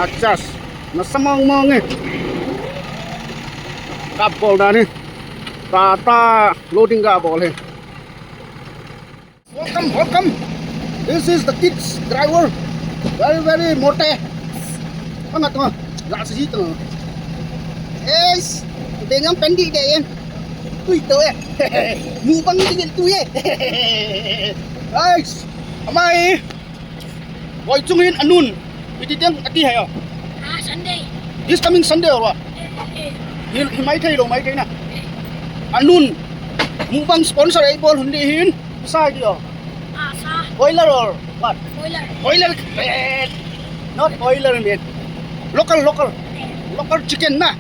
Acas nasamang-mang kapol dah ni tata loading kapol he. Welcome. This is the kids driver. Very mote. Angat tu, gas sih tu. Yes, dengan pendi dia yang. Tui tu mubang dengan tu Guys, amai. Boy Chungin Anun. Itu yang ati hai Sunday. This coming Sunday or what? He might thay lo, might thay na. Anun. Mubang sponsor ay ball hindi hin. Sa dia. Sa. Boiler or what? Boiler. Not boiler man. Local chicken na.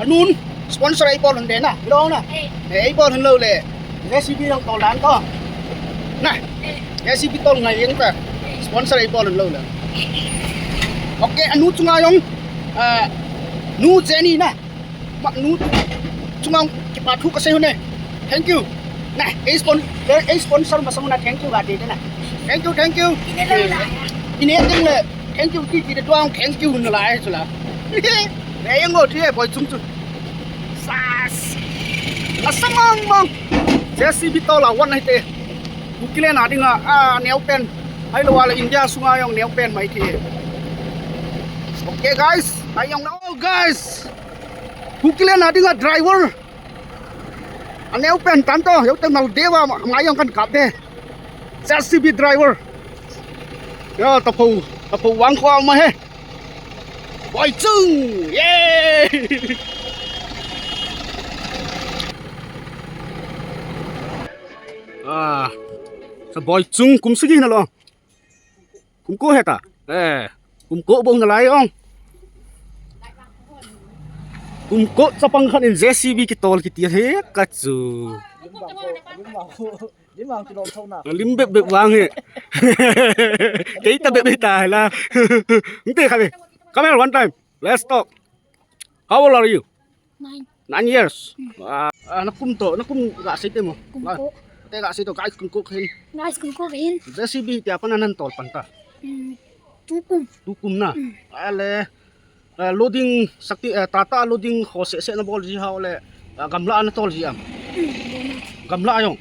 Anun sponsor ay ball hindi na. Lo na. Ay ball hin lo le. Recipe ng tolan to. Na. Recipe tol ngayon ka. Sponsor ay ball hin lo le. Okay, anu cungayong nu Jenny na. Mak nu cungang kipatu kasi hune. Thank you. Nah, sponsor masamo na thank you gadi na. Thank you. Ini yang le. Thank you ti doang thank you na lai sula. Ayang go tie boy chung. Sas. Asamang. Jesse bitola wan hai te. Bukile na dinga neu pen. Hai lo wala India sungayong neu pen mai ti. Okay guys, ayong na guys. Bukile na dinga driver. Aneu pen tanto, eu teng mal dewa ngayong kan kap de. JCB driver. Ya tapu wang kwa ma he. Boy chung. Yay! Sa boy chung kum sige na lo. Kum ko heta. Kumko bong nalay ong. Kumko sa pangkanin JCB kitol kiti he katsu. Limbeb wang he. Kita beta la. Nte kami. Come here one time. Let's talk. How old are you? 9 years. Nakum gak site mo. Kumko. Te gak site guys kumko hin. Kumko hin. JCB ti apa nanan tol panta. Tukum na. Ale loading sakti tata loading hose se na bol ji ha ole gamla na tol ji am. Gamla ayong.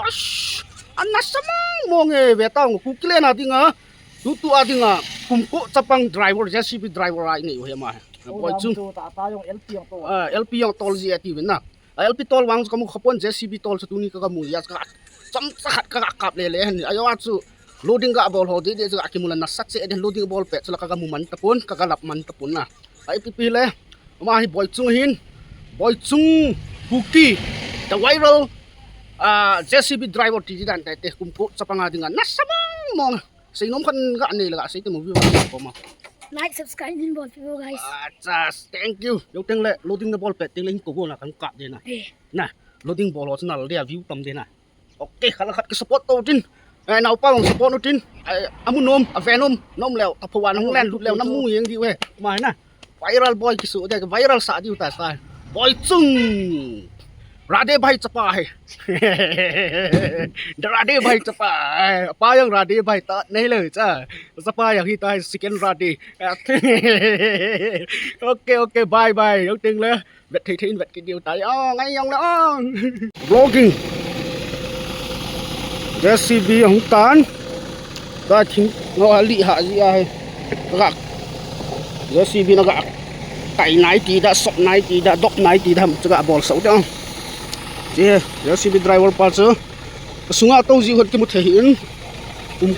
Ash! Anasamang mo nge betang kukile na dinga. Tutu adinga kumko sapang driver JCB driver ai ni ho ma. Boy chung tata yung LP yung to. LP yung tol ji ati na. LP tol wang kamu khapon JCB tol sa tuni ka mu ya ka. Sam sakat ka kap le ayo atsu loading ga ball ho de sa akimulan na sakse eden loading ball pet sila kagamu mantapon kagalap mantapon na ay pipile umahi boy chung buki the viral JCB driver ti dan te kumko sa pangadingan nasamang mo sa inom kan ga ani laga sa ite mo view ko mo Like, subscribe din ball people guys. Thank you yo teng le loading the ball pet teng ling ko na kan kap de na na loading ball ho snal dia view tam de na okay kalakat ke support to din nào pa long support no tin amun nom avenom nom leo tapawan hong len lut leo namu yang di we mai na viral boy kisu de viral sa di ta sai boy chung rade bhai chapa hai rade bhai chapa pa yang rade bhai ta nei le cha chapa yang hi ta second rade okay bye yo ting le vet thei thin vet ki diu tai ngai yong la vlogging JCB hong tan ta thing ngo ali ha ji ai gak JCB na gak kai nai ti da sok nai ti da dok nai ti da chaga bol sau da je JCB driver pa chu sunga to ji hot ki mu thein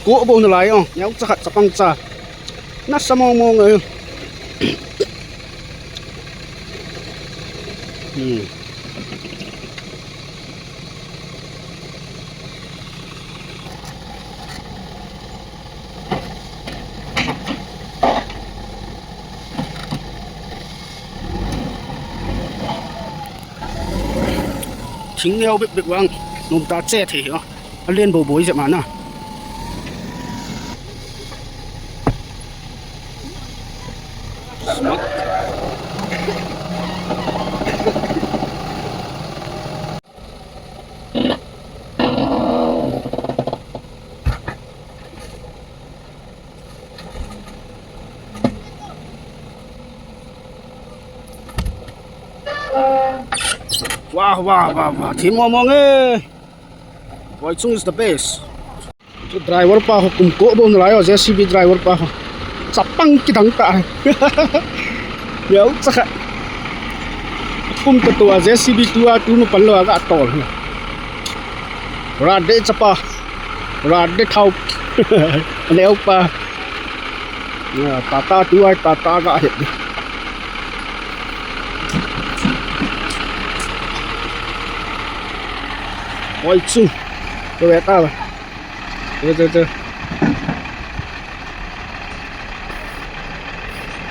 ko bo na lai nyau chakhat chapang cha na samong mo ngai chính nhau biết vang nôm ta che thì lên bầu bối vậy mà nè Wah. Team ngomong Woi Chung is the best. Itu driver pa ho kum ko bom lai JCB driver pa ho. Sapang ki dang ta. Yau saka. Kum to tua JCB tua tu no pallo aga tol. Rade chapa. Rade thau. Leo pa. Ya tata tua tata ga het. Woi Chung. Tôi bé tao rồi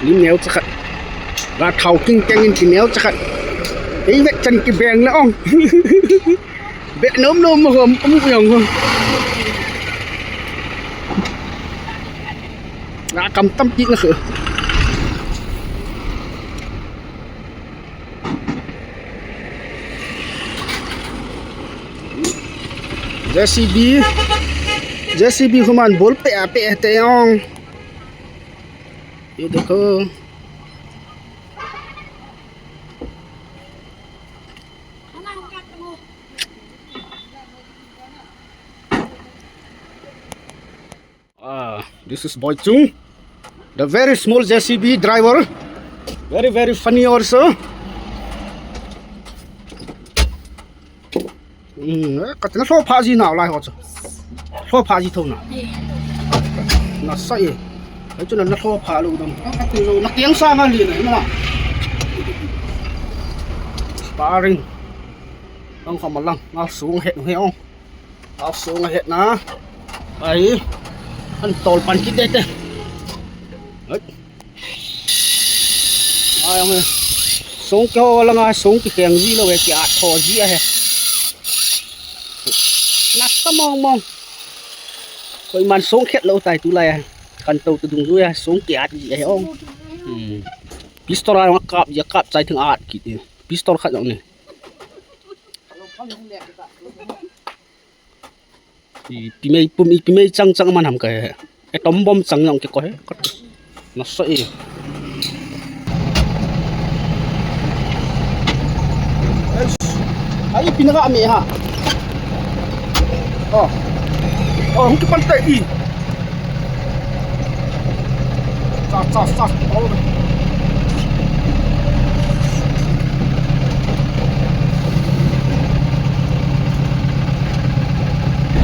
lính néo chắc là thầu kinh canh thì néo chắc ý vẽ chân cái bèn nữa ông vẽ nôm mà gồm không không đã cầm tâm chị nó khử JCB human bol pe te ong ये देखो this is Boy Chung, the very small JCB driver, very funny also. Katna so pha gì nào lại họ chứ? So pha gì thôi nào? Nó sai. Ấy cho nên nó so pha luôn đâu. Nó tiếng sang hơn liền này mà. Sparring. Ông không mà lăng, nó xuống hết hay không? Nó xuống hết na. Ấy. Anh tol pan kít đấy. Đấy. Ai ông ơi. Xuống cho là ngay xuống cái kèng gì đâu về cái ạt thò gì à. Nát tao mong coi man xuống khét lâu tay tu lại cần tàu từ đường dưới xuống kẹt gì vậy ông pistol nó cặp trái thường ạt kỹ pistol khác giống này thì pimei trăng man hàm cái tóm bom trăng giống cái coi nó sợi ấy pinaga mẹ ha không cái bàn tay đi sát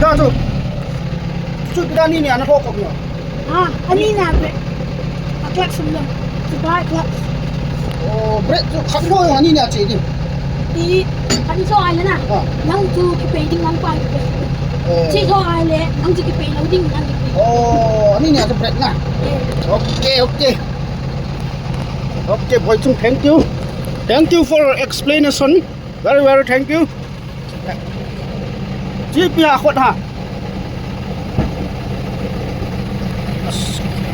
đó rồi chút cái này nó có cọc nữa ini nak clutch sebelum sebelah clutch brake khăn thôi anh này chỉ đi di tadi soal na nang tu kipating ang pan si soal le nang tu kipay loading nang kipay anh này cái brake na okay Boy Chung, thank you for explanation, very thank you. Chi pia khuất ha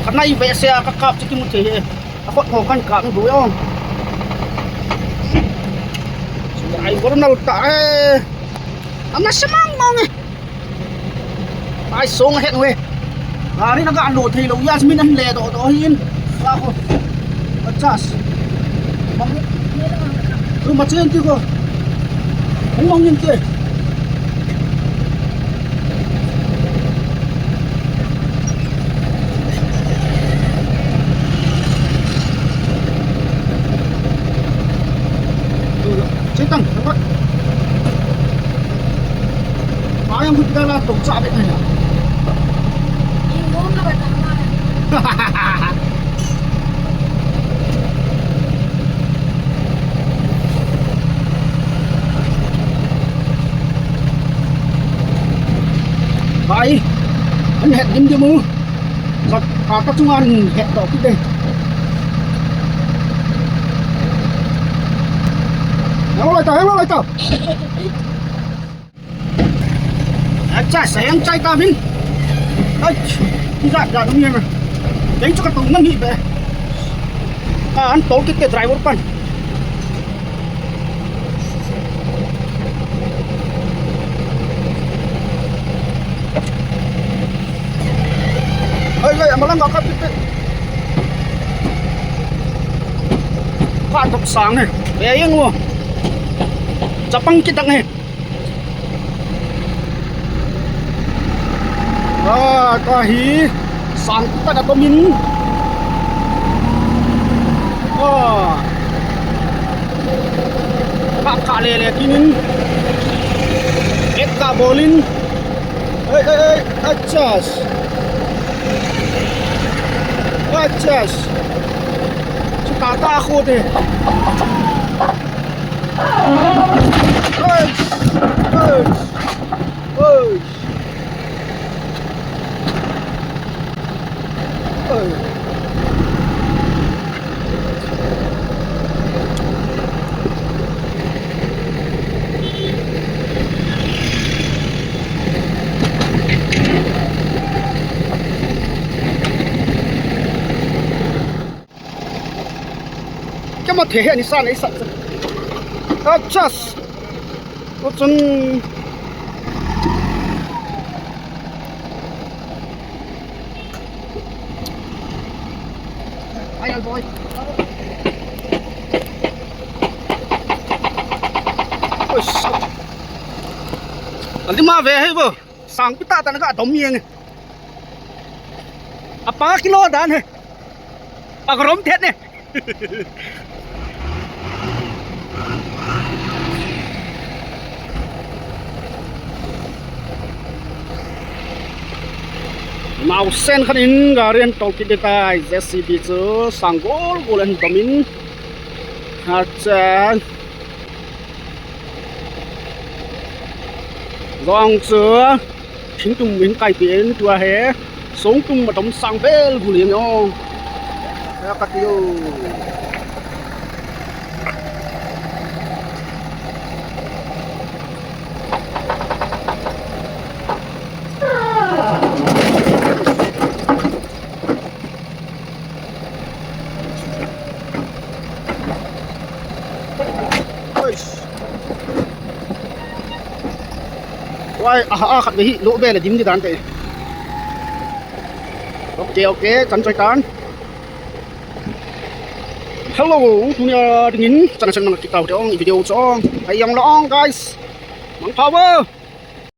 cái này vẽ xe các cặp chứ một thể khuất hồ khăn cặp nó đuổi không ai có đâu tại nó semang mau nè ai xuống hết rồi đi nó gạn đồ thì lâu Yasmin ăn lè đó hiên sao không adjust mà trên kia cô không mong nhìn kia chế tăng các bạn yang kita lah tu sabit aja. Ingin nak bertambah. Baik, anh hẹn điểm điểm mu. Rồi, các chúng anh hẹn đó cái đây. Hello lại tao. Chả sáng chay ta mình. Ơi, đi ra đúng như này. Đánh cho các tụi nó nghỉ về. Anh tố cái driver pan. Ơi, mà lăng ngọc cái. Phan độc sáng này, bé yên luôn. Japang kita nge. Kahi sang kita da tomin. Kakak lele kinin. Eka bolin. Adjust. Suka takut deh. Cái mà thể hiện như sao này sợ just nó chân ai ăn voi ôi sao anh đi mà về hay vợ sang cái ta nó có tóm miệng apa kilo dan he pagrom thet ne Mau sen khanin garian tongki detai JCB chu sangol golen tomin hacha gong chu thing tum min kai pien tua he song tum ma tom sang bel gulian yo ya katio Wai khát về lỗ về là dính đi tán tệ. Ok, chắn chơi tán. Hello, chúng ta đứng nhìn, chẳng hạn là cái tàu trong video cho hay yang long guys. Mang power.